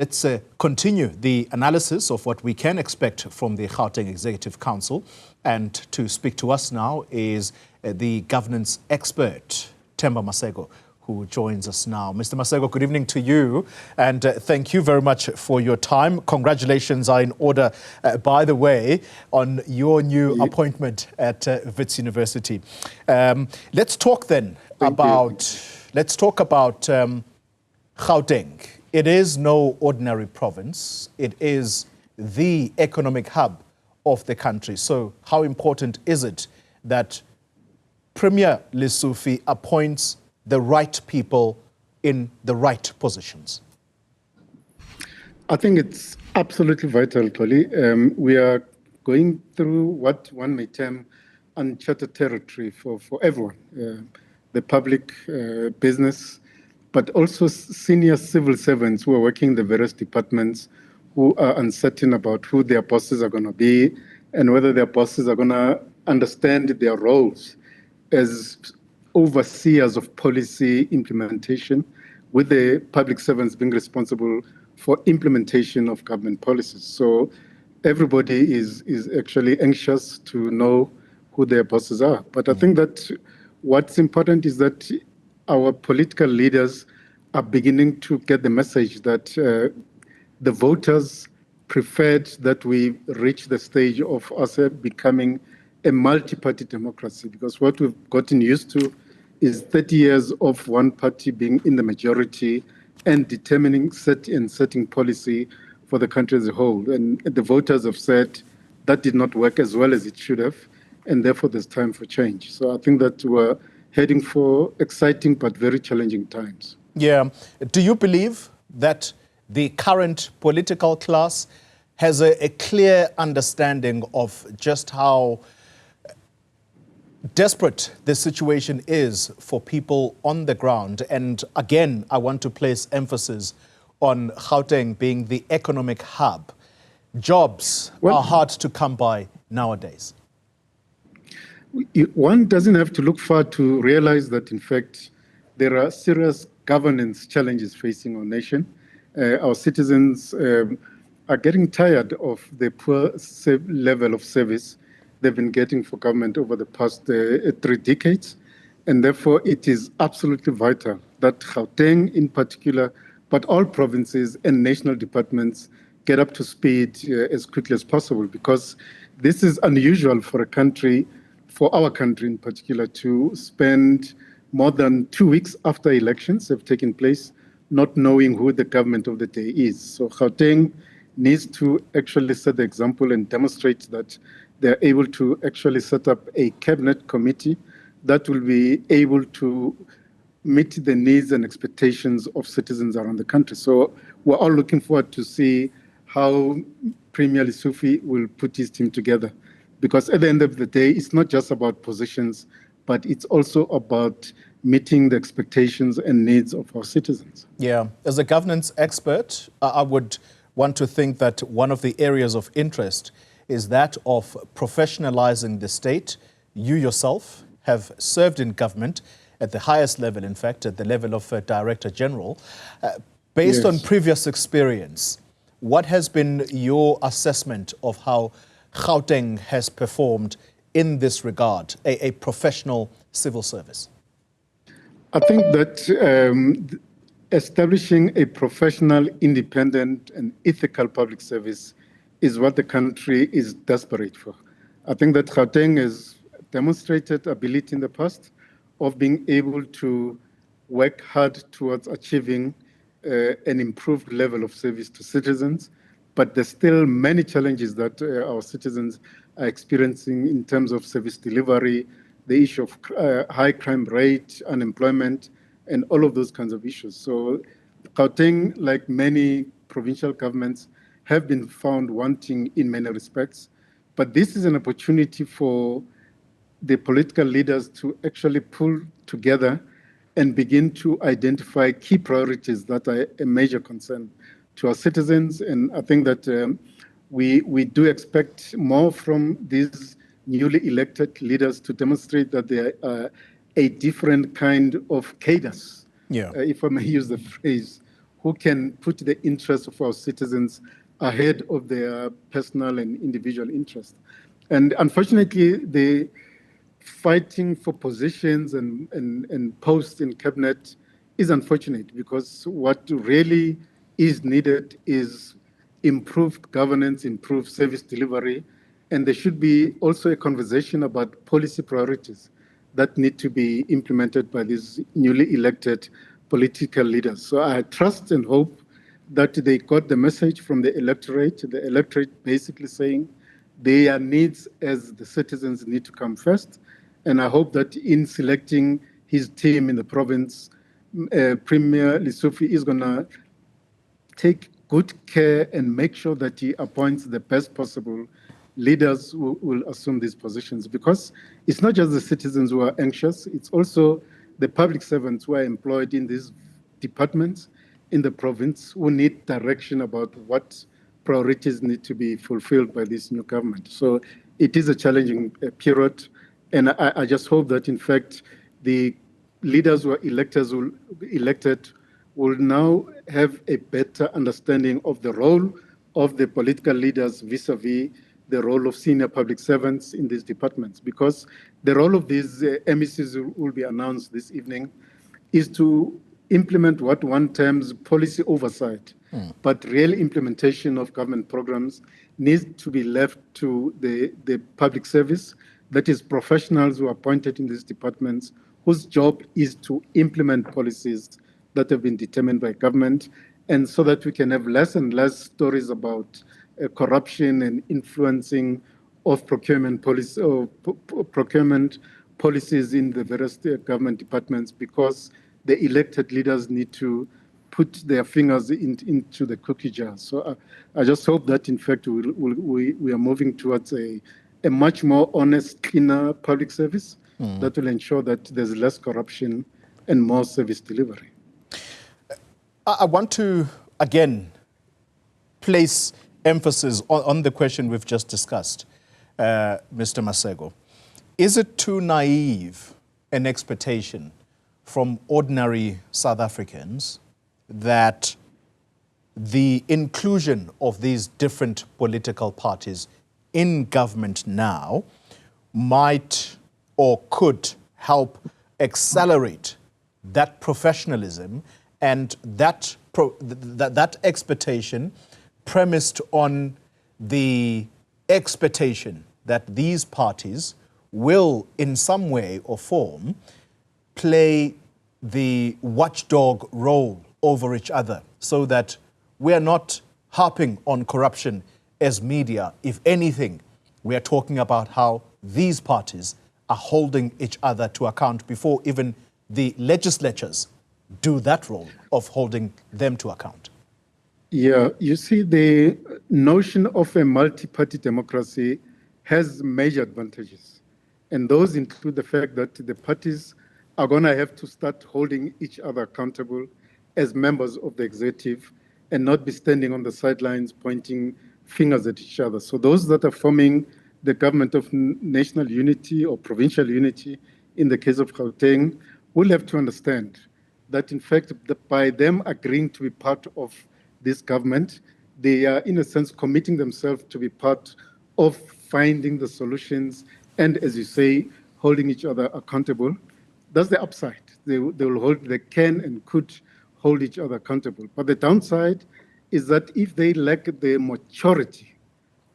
Let's continue the analysis of what we can expect from the Gauteng Executive Council. And to speak to us now is the governance expert, Themba Maseko, who joins us now. Mr. Maseko, good evening to you, and thank you very much for your time. Congratulations are in order, by the way, on your new appointment at Wits University. Let's talk then about Gauteng. It is no ordinary province. It is the economic hub of the country. So how important is it that Premier Lesufi appoints the right people in the right positions? I think it's absolutely vital, Tolly. We are going through what one may term uncharted territory for everyone, the public, business, but also senior civil servants who are working in the various departments, who are uncertain about who their bosses are going to be and whether their bosses are going to understand their roles as overseers of policy implementation, with the public servants being responsible for implementation of government policies. So everybody is actually anxious to know who their bosses are. But I think that what's important is that our political leaders are beginning to get the message that the voters preferred that we reach the stage of us becoming a multi-party democracy, because what we've gotten used to is 30 years of one party being in the majority and determining setting policy for the country as a whole. And the voters have said that did not work as well as it should have, and therefore there's time for change. So I think that we're heading for exciting but very challenging times. Yeah. Do you believe that the current political class has a clear understanding of just how desperate the situation is for people on the ground? And again, I want to place emphasis on Gauteng being the economic hub. Jobs are hard to come by nowadays. One doesn't have to look far to realize that, in fact, there are serious governance challenges facing our nation. Our citizens are getting tired of the poor level of service they've been getting for government over the past 3 decades. And therefore, it is absolutely vital that Gauteng in particular, but all provinces and national departments get up to speed as quickly as possible, because this is unusual for our country in particular, to spend more than 2 weeks after elections have taken place not knowing who the government of the day is. So Gauteng needs to actually set the example and demonstrate that they're able to actually set up a cabinet committee that will be able to meet the needs and expectations of citizens around the country. So we're all looking forward to see how Premier Lesufi will put his team together. Because at the end of the day, it's not just about positions, but it's also about meeting the expectations and needs of our citizens. Yeah. As a governance expert, I would want to think that one of the areas of interest is that of professionalizing the state. You yourself have served in government at the highest level, in fact, at the level of Director General. Based on previous experience, what has been your assessment of how Gauteng has performed in this regard, a professional civil service? I think that establishing a professional, independent, and ethical public service is what the country is desperate for. I think that Gauteng has demonstrated ability in the past of being able to work hard towards achieving an improved level of service to citizens. But there's still many challenges that our citizens are experiencing in terms of service delivery, the issue of high crime rate, unemployment, and all of those kinds of issues. So Gauteng, like many provincial governments, have been found wanting in many respects. But this is an opportunity for the political leaders to actually pull together and begin to identify key priorities that are a major concern to our citizens. And I think that we do expect more from these newly elected leaders to demonstrate that they are a different kind of cadence, if I may use the phrase, who can put the interests of our citizens ahead of their personal and individual interests. And unfortunately, the fighting for positions and posts in cabinet is unfortunate, because what really is needed is improved governance, improved service delivery, and there should be also a conversation about policy priorities that need to be implemented by these newly elected political leaders. So I trust and hope that they got the message from the electorate basically saying their needs as the citizens need to come first. And I hope that in selecting his team in the province, Premier Lesofie is going to take good care and make sure that he appoints the best possible leaders who will assume these positions, because it's not just the citizens who are anxious, it's also the public servants who are employed in these departments in the province who need direction about what priorities need to be fulfilled by this new government. So it is a challenging period, and I just hope that, in fact, the leaders who are elected will now have a better understanding of the role of the political leaders vis-a-vis the role of senior public servants in these departments, because the role of these MECs who will be announced this evening is to implement what one terms policy oversight, but real implementation of government programs needs to be left to the public service, that is professionals who are appointed in these departments, whose job is to implement policies that have been determined by government, and so that we can have less and less stories about corruption and influencing of procurement policy or procurement policies in the various government departments, because the elected leaders need to put their fingers into the cookie jar. So I just hope that, in fact, we are moving towards a much more honest, cleaner public service that will ensure that there's less corruption and more service delivery. I want to, again, place emphasis on the question we've just discussed, Mr. Maseko. Is it too naive an expectation from ordinary South Africans that the inclusion of these different political parties in government now might or could help accelerate that professionalism and that expectation premised on the expectation that these parties will, in some way or form, play the watchdog role over each other, so that we are not harping on corruption as media. If anything, we are talking about how these parties are holding each other to account before even the legislatures do that role of holding them to account. Yeah, you see, the notion of a multi-party democracy has major advantages. And those include the fact that the parties are going to have to start holding each other accountable as members of the executive and not be standing on the sidelines pointing fingers at each other. So those that are forming the government of national unity or provincial unity, in the case of Gauteng, will have to understand that, in fact, by them agreeing to be part of this government, they are, in a sense, committing themselves to be part of finding the solutions and, as you say, holding each other accountable. That's the upside. They can and could hold each other accountable. But the downside is that if they lack the maturity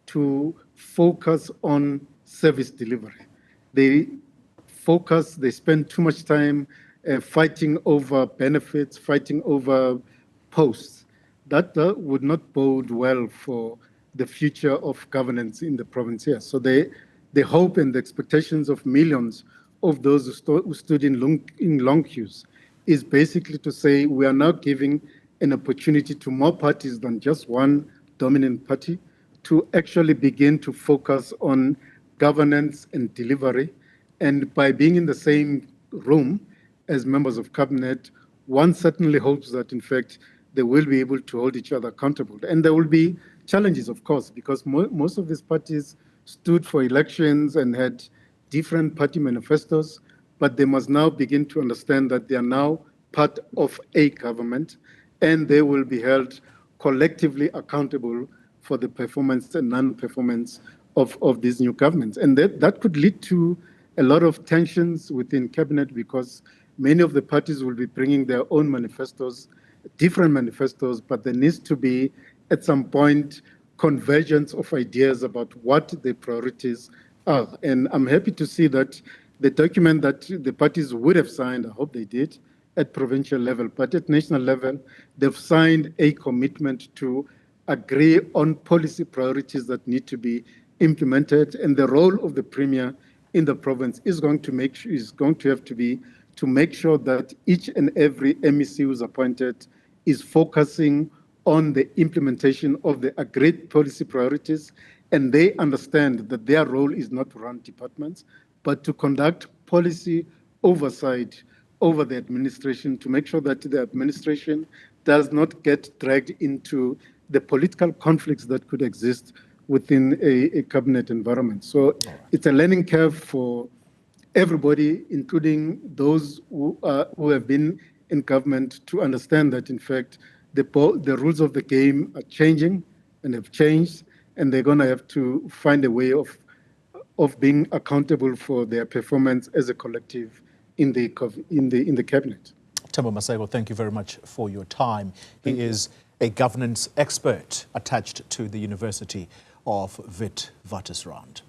to focus on service delivery, they spend too much time fighting over benefits, fighting over posts. That would not bode well for the future of governance in the province here. So the hope and the expectations of millions of those who stood in long queues is basically to say we are now giving an opportunity to more parties than just one dominant party to actually begin to focus on governance and delivery. And by being in the same room as members of cabinet, one certainly hopes that, in fact, they will be able to hold each other accountable. And there will be challenges, of course, because most of these parties stood for elections and had different party manifestos, but they must now begin to understand that they are now part of a government and they will be held collectively accountable for the performance and non-performance of these new governments. And that could lead to a lot of tensions within cabinet, because many of the parties will be bringing their own manifestos, different manifestos, but there needs to be, at some point, convergence of ideas about what the priorities are. And I'm happy to see that the document that the parties would have signed, I hope they did, at provincial level, but at national level, they've signed a commitment to agree on policy priorities that need to be implemented. And the role of the premier in the province is going to have to be to make sure that each and every MEC who's appointed is focusing on the implementation of the agreed policy priorities, and they understand that their role is not to run departments, but to conduct policy oversight over the administration, to make sure that the administration does not get dragged into the political conflicts that could exist within a cabinet environment. So it's a learning curve for everybody, including those who have been in government, to understand that, in fact, the rules of the game are changing and have changed, and they're going to have to find a way of being accountable for their performance as a collective in the cabinet. Themba Maseko, thank you very much for your time. He is a governance expert attached to the University of Witwatersrand.